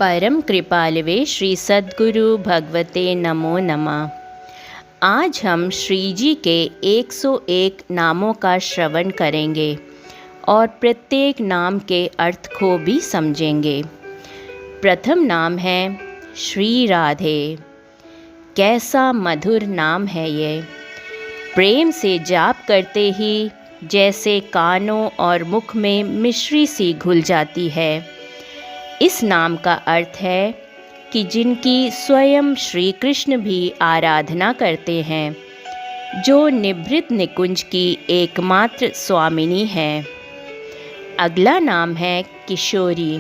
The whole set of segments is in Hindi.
परम कृपालवे श्री सद्गुरु भगवते नमो नमः। आज हम श्री जी के 101 नामों का श्रवण करेंगे और प्रत्येक नाम के अर्थ को भी समझेंगे। प्रथम नाम है श्री राधे। कैसा मधुर नाम है ये, प्रेम से जाप करते ही जैसे कानों और मुख में मिश्री सी घुल जाती है। इस नाम का अर्थ है कि जिनकी स्वयं श्री कृष्ण भी आराधना करते हैं, जो निभृत निकुंज की एकमात्र स्वामिनी है। अगला नाम है किशोरी।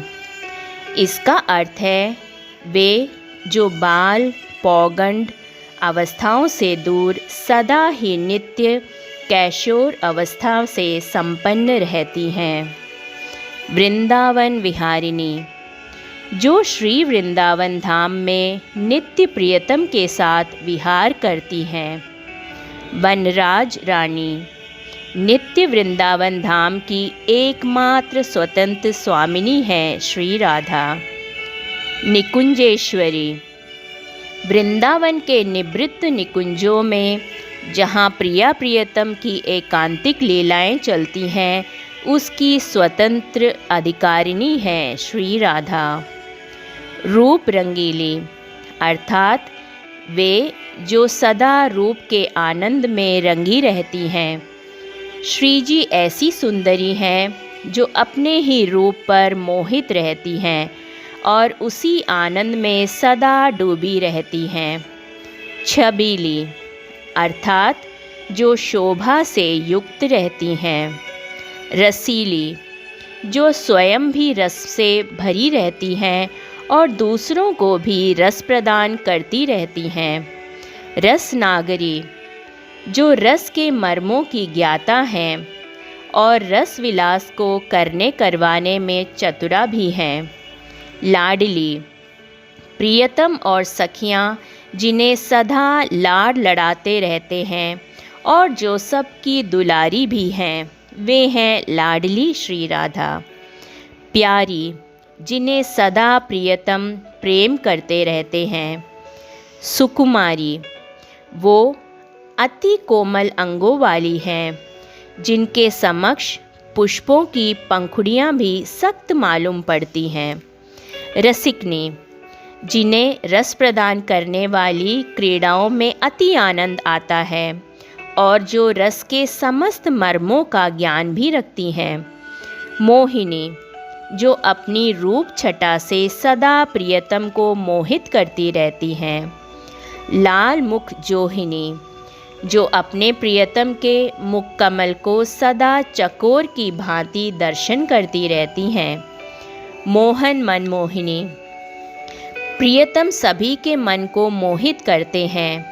इसका अर्थ है वे जो बाल पौगंड अवस्थाओं से दूर सदा ही नित्य कैशोर अवस्था से संपन्न रहती हैं। वृंदावन विहारिणी, जो श्री वृंदावन धाम में नित्य प्रियतम के साथ विहार करती हैं। वनराज रानी, नित्य वृंदावन धाम की एकमात्र स्वतंत्र स्वामिनी है श्री राधा। निकुंजेश्वरी, वृंदावन के निवृत्त निकुंजों में जहाँ प्रिया प्रियतम की एकांतिक लीलाएं चलती हैं, उसकी स्वतंत्र अधिकारिणी है श्री राधा। रूप रंगीली, अर्थात वे जो सदा रूप के आनंद में रंगी रहती हैं। श्री जी ऐसी सुंदरी हैं जो अपने ही रूप पर मोहित रहती हैं और उसी आनंद में सदा डूबी रहती हैं। छबीली, अर्थात जो शोभा से युक्त रहती हैं। रसीली, जो स्वयं भी रस से भरी रहती हैं और दूसरों को भी रस प्रदान करती रहती हैं। रसनागरी, जो रस के मर्मों की ज्ञाता हैं और रस विलास को करने करवाने में चतुरा भी हैं। लाडली, प्रियतम और सखियाँ जिन्हें सदा लाड लड़ाते रहते हैं और जो सबकी दुलारी भी हैं, वे हैं लाडली श्री राधा। प्यारी, जिन्हें सदा प्रियतम प्रेम करते रहते हैं। सुकुमारी, वो अति कोमल अंगों वाली हैं, जिनके समक्ष पुष्पों की पंखुड़ियाँ भी सख्त मालूम पड़ती हैं। रसिकनी, जिन्हें रस प्रदान करने वाली क्रीड़ाओं में अति आनंद आता है और जो रस के समस्त मर्मों का ज्ञान भी रखती हैं। मोहिनी, जो अपनी रूप छटा से सदा प्रियतम को मोहित करती रहती हैं। लाल मुख जोहिनी, जो अपने प्रियतम के मुख कमल को सदा चकोर की भांति दर्शन करती रहती हैं। मोहन मनमोहिनी, प्रियतम सभी के मन को मोहित करते हैं,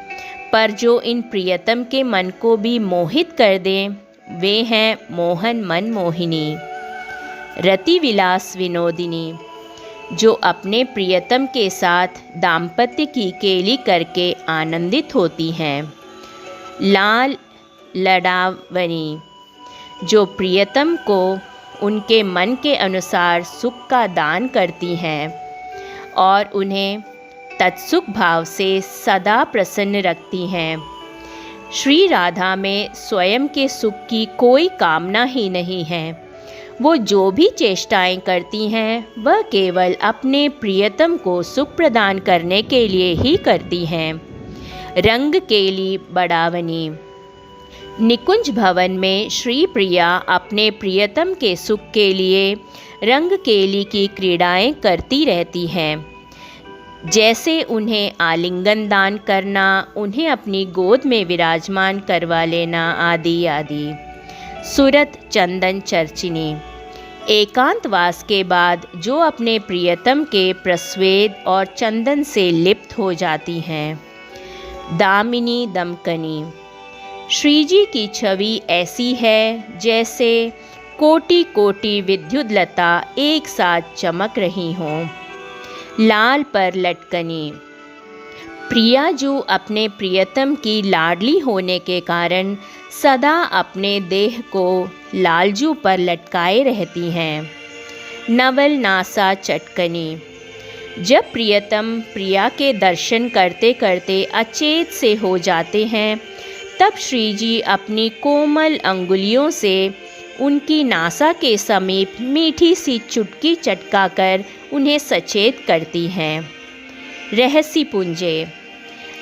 पर जो इन प्रियतम के मन को भी मोहित कर दें, वे हैं मोहन मनमोहिनी। रति विलास विनोदिनी, जो अपने प्रियतम के साथ दाम्पत्य की केली करके आनंदित होती हैं। लाल लडावनी, जो प्रियतम को उनके मन के अनुसार सुख का दान करती हैं और उन्हें तत्सुख भाव से सदा प्रसन्न रखती हैं। श्री राधा में स्वयं के सुख की कोई कामना ही नहीं है। वो जो भी चेष्टाएं करती हैं, वह केवल अपने प्रियतम को सुख प्रदान करने के लिए ही करती हैं। रंग केली बड़ावनी, निकुंज भवन में श्री प्रिया अपने प्रियतम के सुख के लिए रंग केली की क्रीड़ाएं करती रहती हैं, जैसे उन्हें आलिंगन दान करना, उन्हें अपनी गोद में विराजमान करवा लेना आदि आदि। सुरत चंदन चर्चिनी, एकांतवास के बाद जो अपने प्रियतम के प्रस्वेद और चंदन से लिप्त हो जाती हैं। दामिनी दमकनी, श्री जी की छवि ऐसी है जैसे कोटि कोटि विद्युत लता एक साथ चमक रही हों। लाल पर लटकनी, प्रिया जो अपने प्रियतम की लाडली होने के कारण सदा अपने देह को लालजू पर लटकाए रहती हैं। नवल नासा चटकनी, जब प्रियतम प्रिया के दर्शन करते करते अचेत से हो जाते हैं, तब श्री जी अपनी कोमल अंगुलियों से उनकी नासा के समीप मीठी सी चुटकी चटकाकर उन्हें सचेत करती हैं। रहस्य पुंजे।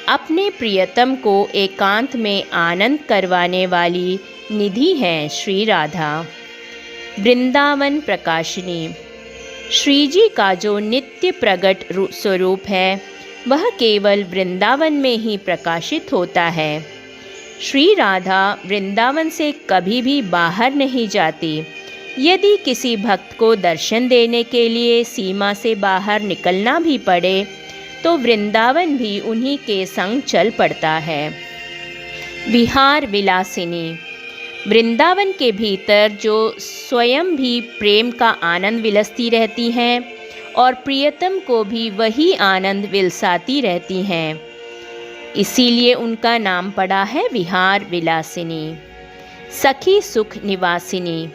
अपने प्रियतम को एकांत में आनंद करवाने वाली निधि हैं श्री राधा। वृंदावन प्रकाशिनी। श्री जी का जो नित्य प्रकट स्वरूप है वह केवल वृंदावन में ही प्रकाशित होता है। श्री राधा वृंदावन से कभी भी बाहर नहीं जाती। यदि किसी भक्त को दर्शन देने के लिए सीमा से बाहर निकलना भी पड़े तो वृंदावन भी उन्हीं के संग चल पड़ता है। विहार विलासिनी। वृंदावन के भीतर जो स्वयं भी प्रेम का आनंद विलसती रहती हैं और प्रियतम को भी वही आनंद विलसाती रहती हैं, इसीलिए उनका नाम पड़ा है विहार विलासिनी। सखी सुख निवासिनी।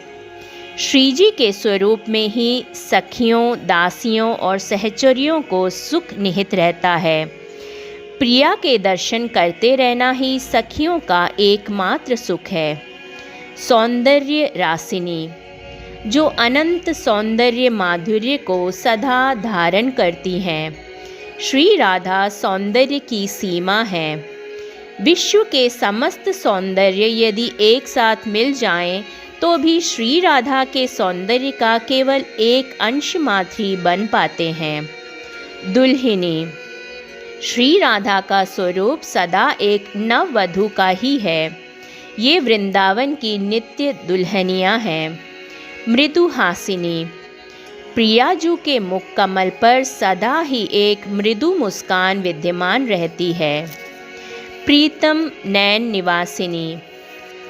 श्री जी के स्वरूप में ही सखियों, दासियों और सहचरियों को सुख निहित रहता है। प्रिया के दर्शन करते रहना ही सखियों का एकमात्र सुख है। सौंदर्य रासिनी। जो अनंत सौंदर्य माधुर्य को सदा धारण करती हैं। श्री राधा सौंदर्य की सीमा है। विश्व के समस्त सौंदर्य यदि एक साथ मिल जाएं तो भी श्री राधा के सौंदर्य का केवल एक अंश मात्र ही बन पाते हैं। दुल्हिनी। श्री राधा का स्वरूप सदा एक नववधू का ही है। ये वृंदावन की नित्य दुल्हनियाँ हैं। मृदुहासिनी। प्रियाजू के मुख कमल पर सदा ही एक मृदु मुस्कान विद्यमान रहती है। प्रीतम नैन निवासिनी।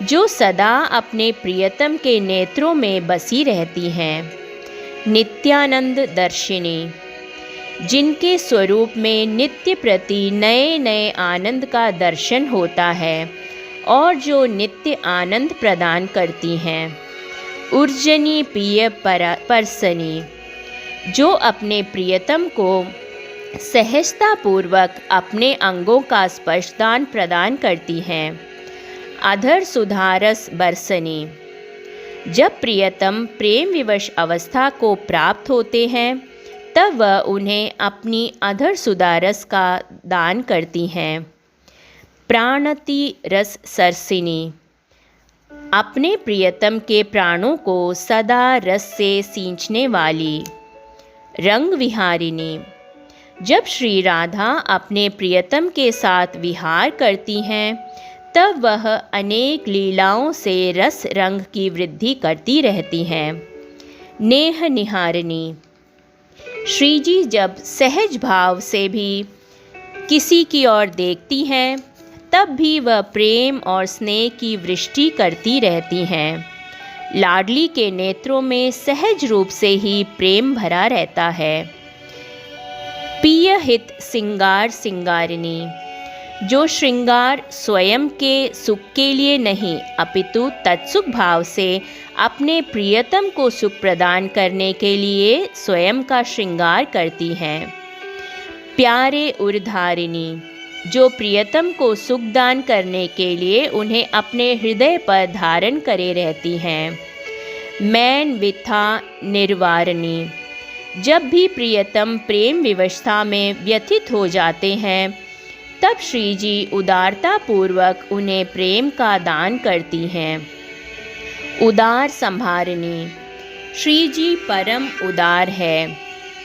जो सदा अपने प्रियतम के नेत्रों में बसी रहती हैं। नित्यानंद दर्शिनी। जिनके स्वरूप में नित्य प्रति नए नए आनंद का दर्शन होता है और जो नित्य आनंद प्रदान करती हैं। उर्जनी प्रिय परसनी। जो अपने प्रियतम को सहजतापूर्वक अपने अंगों का स्पर्शदान प्रदान करती हैं। अधर सुधारस बरसनी। जब प्रियतम प्रेम विवश अवस्था को प्राप्त होते हैं तब वह उन्हें अपनी अधर सुधारस का दान करती हैं। प्राणति रस सरसिनी। अपने प्रियतम के प्राणों को सदा रस से सींचने वाली। रंग विहारिणी। जब श्री राधा अपने प्रियतम के साथ विहार करती हैं तब वह अनेक लीलाओं से रस रंग की वृद्धि करती रहती हैं। नेह निहारिणी। श्री जी जब सहज भाव से भी किसी की ओर देखती हैं तब भी वह प्रेम और स्नेह की वृष्टि करती रहती हैं। लाडली के नेत्रों में सहज रूप से ही प्रेम भरा रहता है। पिय हित सिंगार सिंगारिणी। जो श्रृंगार स्वयं के सुख के लिए नहीं अपितु तत्सुख भाव से अपने प्रियतम को सुख प्रदान करने के लिए स्वयं का श्रृंगार करती हैं। प्यारे उर्धारिणी। जो प्रियतम को सुख दान करने के लिए उन्हें अपने हृदय पर धारण करे रहती हैं। मैन विथा निर्वारणी। जब भी प्रियतम प्रेम विवशता में व्यथित हो जाते हैं तब श्री जी उदारतापूर्वक उन्हें प्रेम का दान करती हैं। उदार संभारिणी। श्री जी परम उदार है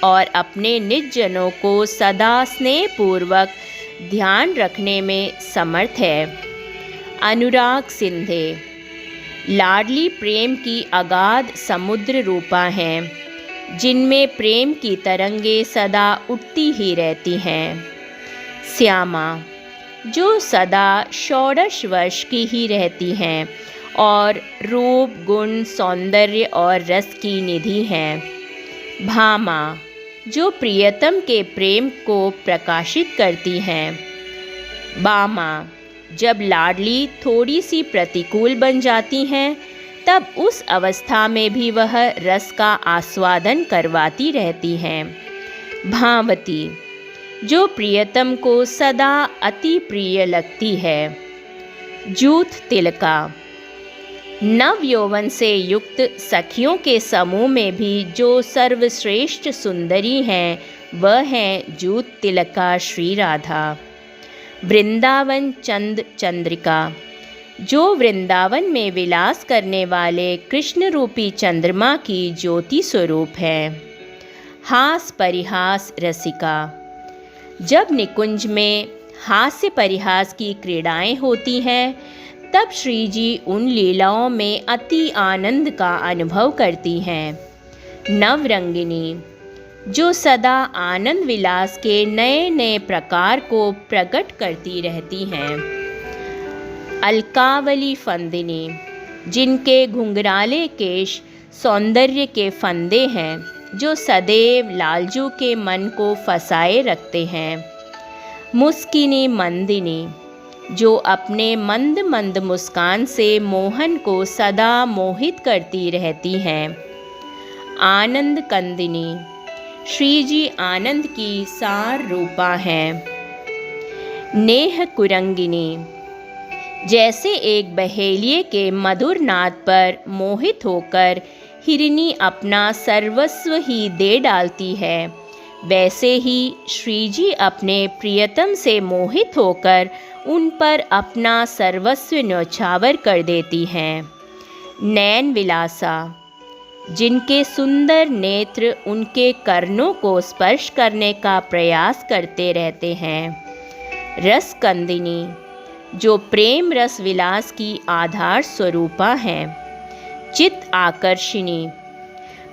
और अपने निज जनों को सदा स्नेहपूर्वक ध्यान रखने में समर्थ है। अनुराग सिंधे। लाडली प्रेम की अगाध समुद्र रूपा हैं जिनमें प्रेम की तरंगे सदा उठती ही रहती हैं। श्यामा। जो सदा षोडश वर्ष की ही रहती हैं और रूप गुण सौंदर्य और रस की निधि हैं। भामा। जो प्रियतम के प्रेम को प्रकाशित करती हैं। बामा। जब लाडली थोड़ी सी प्रतिकूल बन जाती हैं तब उस अवस्था में भी वह रस का आस्वादन करवाती रहती हैं। भावती, जो प्रियतम को सदा अति प्रिय लगती है। जूथ तिलका, नव यौवन से युक्त सखियों के समूह में भी जो सर्वश्रेष्ठ सुंदरी हैं वह हैं जूथ तिलका श्री राधा। वृंदावन चंद चंद्रिका, जो वृंदावन में विलास करने वाले कृष्ण रूपी चंद्रमा की ज्योति स्वरूप है। हास परिहास रसिका, जब निकुंज में हास्य परिहास की क्रीड़ाएं होती हैं तब श्री जी उन लीलाओं में अति आनंद का अनुभव करती हैं। नवरंगिनी, जो सदा आनंद विलास के नए नए प्रकार को प्रकट करती रहती हैं। अलकावली फंदिनी, जिनके घुंघराले केश सौंदर्य के फंदे हैं जो सदैव लालजू के मन को फंसाए रखते हैं। मुस्किनी मंदिनी, जो अपने मंद मंद मुस्कान से मोहन को सदा मोहित करती रहती हैं। आनंद कंदिनी, श्री जी आनंद की सार रूपा हैं। नेह कुरंगिनी, जैसे एक बहेलिये के मधुर नाद पर मोहित होकर हिरनी अपना सर्वस्व ही दे डालती है, वैसे ही श्री जी अपने प्रियतम से मोहित होकर उन पर अपना सर्वस्व न्यौछावर कर देती हैं। नैन विलासा, जिनके सुंदर नेत्र उनके कर्णों को स्पर्श करने का प्रयास करते रहते हैं। रस कंदिनी, जो प्रेम रस विलास की आधार स्वरूपा हैं। चित आकर्षिणी,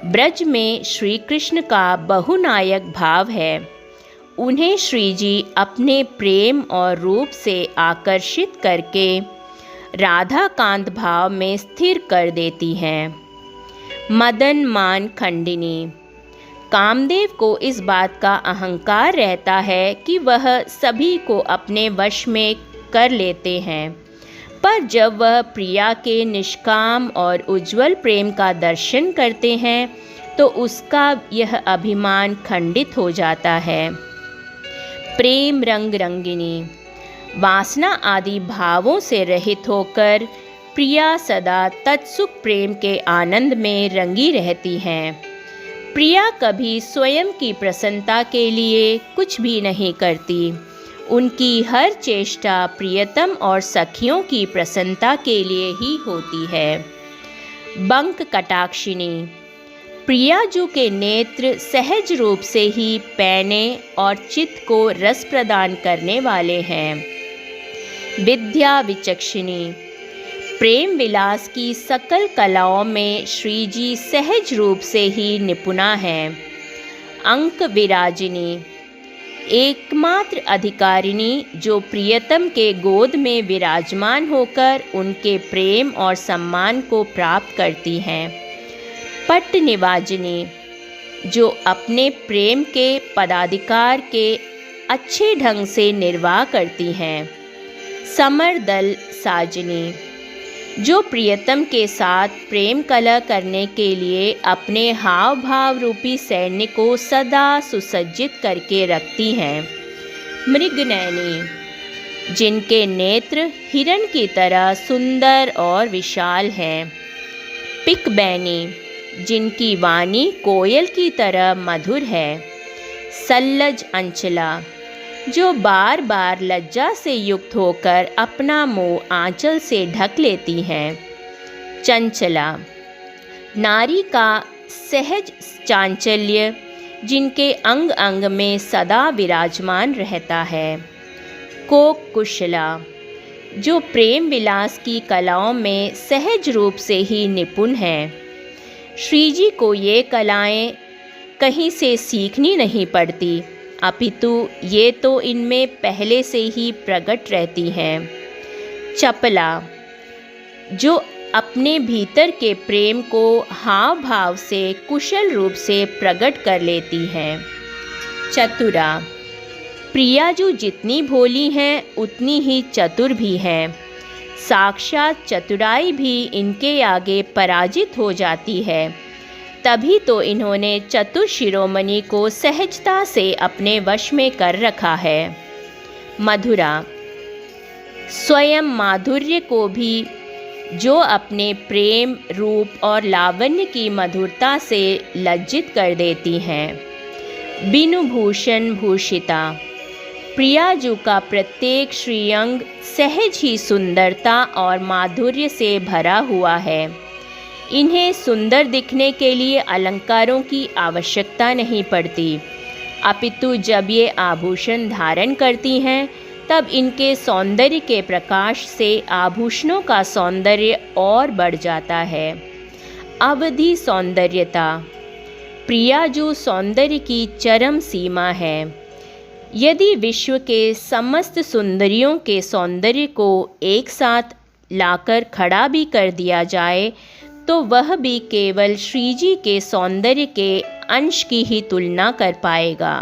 ब्रज में श्री कृष्ण का बहुनायक भाव है। उन्हें श्री जी अपने प्रेम और रूप से आकर्षित करके राधा कांत भाव में स्थिर कर देती हैं। मदन मान खंडिनी, कामदेव को इस बात का अहंकार रहता है कि वह सभी को अपने वश में कर लेते हैं, पर जब वह प्रिया के निष्काम और उज्जवल प्रेम का दर्शन करते हैं तो उसका यह अभिमान खंडित हो जाता है। प्रेम रंग रंगिनी, वासना आदि भावों से रहित होकर प्रिया सदा तत्सुख प्रेम के आनंद में रंगी रहती हैं। प्रिया कभी स्वयं की प्रसन्नता के लिए कुछ भी नहीं करती। उनकी हर चेष्टा प्रियतम और सखियों की प्रसन्नता के लिए ही होती है। बंक कटाक्षिणी, प्रियाजू के नेत्र सहज रूप से ही पैने और चित्त को रस प्रदान करने वाले हैं। विद्या विचक्षिणी, प्रेम विलास की सकल कलाओं में श्री जी सहज रूप से ही निपुणा हैं। अंक विराजिनी, एकमात्र अधिकारिणी जो प्रियतम के गोद में विराजमान होकर उनके प्रेम और सम्मान को प्राप्त करती हैं। पट्ट निवाजिनी, जो अपने प्रेम के पदाधिकार के अच्छे ढंग से निर्वाह करती हैं। समर दल साजनी, जो प्रियतम के साथ प्रेम कलह करने के लिए अपने हाव भाव रूपी सैन्य को सदा सुसज्जित करके रखती हैं। मृगनयनी, जिनके नेत्र हिरण की तरह सुंदर और विशाल हैं। पिकबैनी, जिनकी वाणी कोयल की तरह मधुर है। सल्लज अंचला, जो बार बार लज्जा से युक्त होकर अपना मुंह आंचल से ढक लेती हैं। चंचला, नारी का सहज चांचल्य जिनके अंग अंग में सदा विराजमान रहता है। कोक कुशला, जो प्रेम विलास की कलाओं में सहज रूप से ही निपुण हैं। श्री जी को ये कलाएं कहीं से सीखनी नहीं पड़ती, अपितु ये तो इनमें पहले से ही प्रकट रहती हैं। चपला, जो अपने भीतर के प्रेम को हाव भाव से कुशल रूप से प्रकट कर लेती हैं। चतुरा, प्रियाजू जितनी भोली हैं उतनी ही चतुर भी हैं। साक्षात चतुराई भी इनके आगे पराजित हो जाती है तभी तो इन्होंने चतुर शिरोमणि को सहजता से अपने वश में कर रखा है। मधुरा, स्वयं माधुर्य को भी जो अपने प्रेम, रूप और लावण्य की मधुरता से लज्जित कर देती हैं। बिनु भूषण भूषिता, प्रियाजू का प्रत्येक श्रीअंग सहज ही सुंदरता और माधुर्य से भरा हुआ है। इन्हें सुंदर दिखने के लिए अलंकारों की आवश्यकता नहीं पड़ती, अपितु जब ये आभूषण धारण करती हैं तब इनके सौंदर्य के प्रकाश से आभूषणों का सौंदर्य और बढ़ जाता है। अवधि सौंदर्यता, प्रियाजू सौंदर्य की चरम सीमा है। यदि विश्व के समस्त सुंदरियों के सौंदर्य को एक साथ लाकर खड़ा भी कर दिया जाए तो वह भी केवल श्रीजी के सौंदर्य के अंश की ही तुलना कर पाएगा।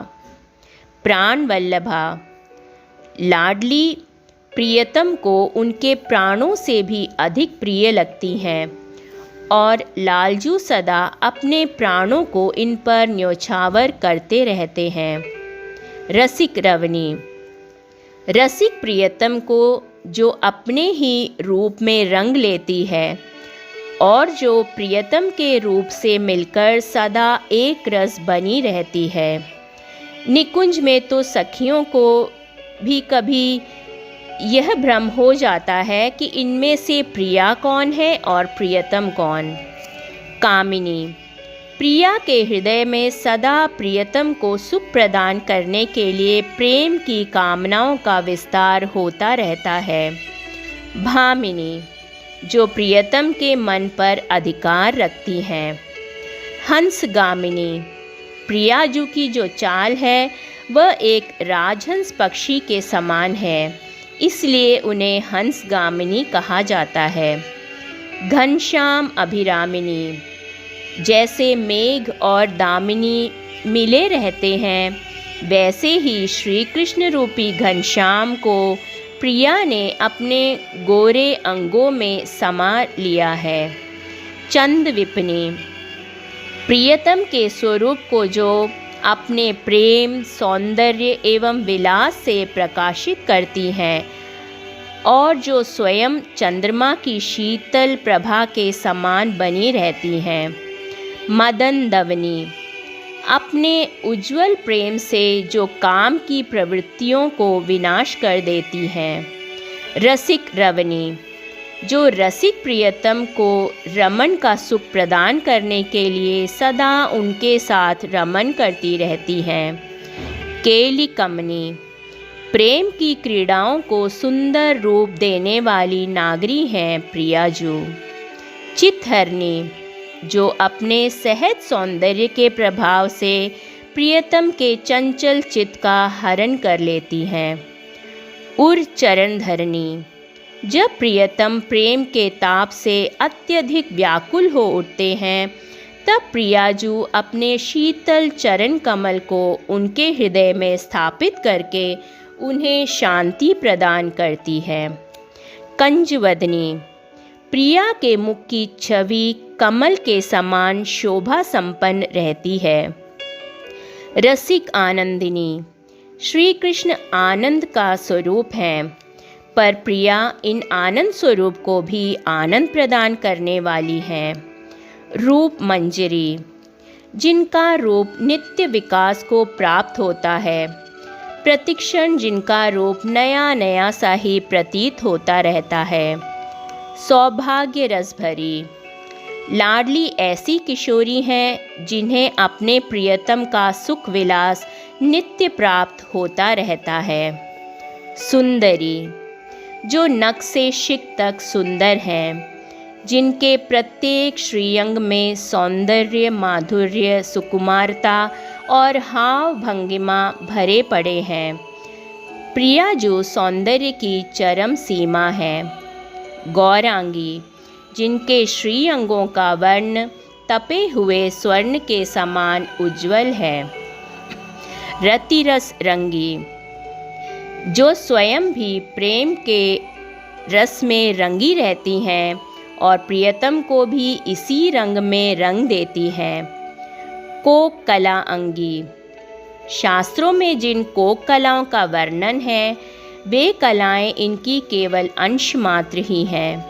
प्राण वल्लभा, लाडली प्रियतम को उनके प्राणों से भी अधिक प्रिय लगती हैं और लालजू सदा अपने प्राणों को इन पर न्योछावर करते रहते हैं। रसिक रवनी, रसिक प्रियतम को जो अपने ही रूप में रंग लेती है और जो प्रियतम के रूप से मिलकर सदा एक रस बनी रहती है। निकुंज में तो सखियों को भी कभी यह भ्रम हो जाता है कि इनमें से प्रिया कौन है और प्रियतम कौन। कामिनी, प्रिया के हृदय में सदा प्रियतम को सुख प्रदान करने के लिए प्रेम की कामनाओं का विस्तार होता रहता है। भामिनी, जो प्रियतम के मन पर अधिकार रखती हैं। हंसगामिनी, प्रियाजू की जो चाल है वह एक राजहंस पक्षी के समान है, इसलिए उन्हें हंसगामिनी कहा जाता है। घनश्याम अभिरामिनी, जैसे मेघ और दामिनी मिले रहते हैं वैसे ही श्री कृष्ण रूपी घनश्याम को प्रिया ने अपने गोरे अंगों में समा लिया है। चंद विपनी, प्रियतम के स्वरूप को जो अपने प्रेम, सौंदर्य एवं विलास से प्रकाशित करती हैं और जो स्वयं चंद्रमा की शीतल प्रभा के समान बनी रहती हैं। मदन दवनी, अपने उज्ज्वल प्रेम से जो काम की प्रवृत्तियों को विनाश कर देती हैं। रसिक रवनी, जो रसिक प्रियतम को रमन का सुख प्रदान करने के लिए सदा उनके साथ रमन करती रहती हैं। केली कमनी, प्रेम की क्रीड़ाओं को सुंदर रूप देने वाली नागरी हैं प्रियाजू। चित्हरणी, जो अपने सहज सौंदर्य के प्रभाव से प्रियतम के चंचल चित्त का हरण कर लेती हैं। उर चरण धरणी, जब प्रियतम प्रेम के ताप से अत्यधिक व्याकुल हो उठते हैं तब प्रियाजू अपने शीतल चरण कमल को उनके हृदय में स्थापित करके उन्हें शांति प्रदान करती है। कंजवदनी, प्रिया के मुख की छवि कमल के समान शोभा संपन्न रहती है। रसिक आनंदिनी, श्री कृष्ण आनंद का स्वरूप हैं, पर प्रिया इन आनंद स्वरूप को भी आनंद प्रदान करने वाली हैं। रूप मंजरी, जिनका रूप नित्य विकास को प्राप्त होता है, प्रतिक्षण जिनका रूप नया नया सा ही प्रतीत होता रहता है। सौभाग्य रस भरी, लाडली ऐसी किशोरी हैं जिन्हें अपने प्रियतम का सुख विलास नित्य प्राप्त होता रहता है। सुंदरी, जो नख से शिख तक सुंदर हैं, जिनके प्रत्येक श्रीअंग में सौंदर्य, माधुर्य, सुकुमारता और हाव भंगिमा भरे पड़े हैं। प्रिया जो सौंदर्य की चरम सीमा है। गौरांगी, जिनके श्रीअंगों का वर्ण तपे हुए स्वर्ण के समान उज्ज्वल है। रतिरस रंगी, जो स्वयं भी प्रेम के रस में रंगी रहती हैं और प्रियतम को भी इसी रंग में रंग देती हैं। कोक कला अंगी। शास्त्रों में जिन कोक कलाओं का वर्णन है वे कलाएं इनकी केवल अंश मात्र ही हैं।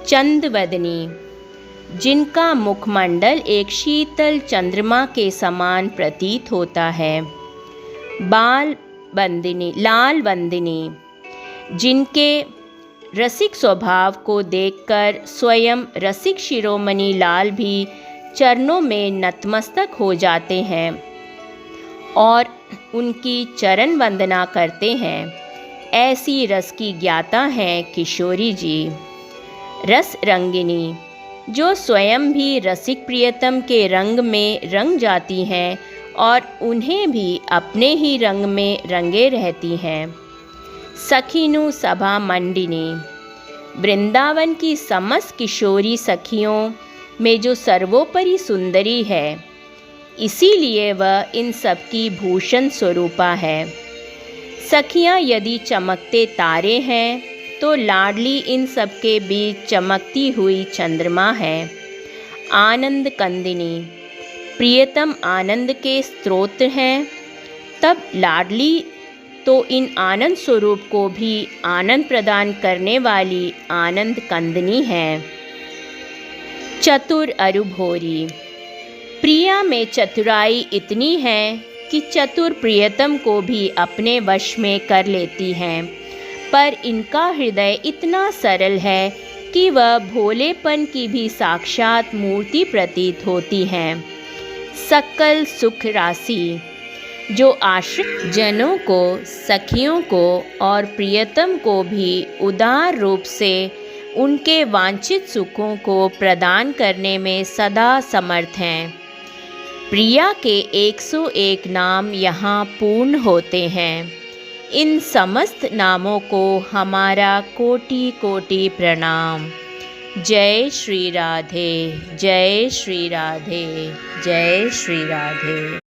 चंदवदनी, जिनका मुखमंडल एक शीतल चंद्रमा के समान प्रतीत होता है। लाल बंदिनी, जिनके रसिक स्वभाव को देखकर स्वयं रसिक शिरोमणि लाल भी चरणों में नतमस्तक हो जाते हैं और उनकी चरण वंदना करते हैं। ऐसी रस की ज्ञाता हैं किशोरी जी। रस रंगिनी, जो स्वयं भी रसिक प्रियतम के रंग में रंग जाती हैं और उन्हें भी अपने ही रंग में रंगे रहती हैं। सखीनु सभा मंडिनी, वृंदावन की समस्त किशोरी सखियों में जो सर्वोपरि सुंदरी है, इसीलिए वह इन सब की भूषण स्वरूपा है। सखियाँ यदि चमकते तारे हैं तो लाडली इन सब के बीच चमकती हुई चंद्रमा है। आनंद कंदिनी, प्रियतम आनंद के स्रोत हैं, तब लाडली तो इन आनंद स्वरूप को भी आनंद प्रदान करने वाली आनंद कंदिनी है। चतुर अरुभोरी, प्रिया में चतुराई इतनी है कि चतुर प्रियतम को भी अपने वश में कर लेती हैं, पर इनका हृदय इतना सरल है कि वह भोलेपन की भी साक्षात मूर्ति प्रतीत होती हैं। सकल सुख राशि, जो आश्रित जनों को, सखियों को और प्रियतम को भी उदार रूप से उनके वांछित सुखों को प्रदान करने में सदा समर्थ हैं। प्रिया के 101 नाम यहाँ पूर्ण होते हैं। इन समस्त नामों को हमारा कोटि कोटि प्रणाम। जय श्री राधे, जय श्री राधे, जय श्री राधे।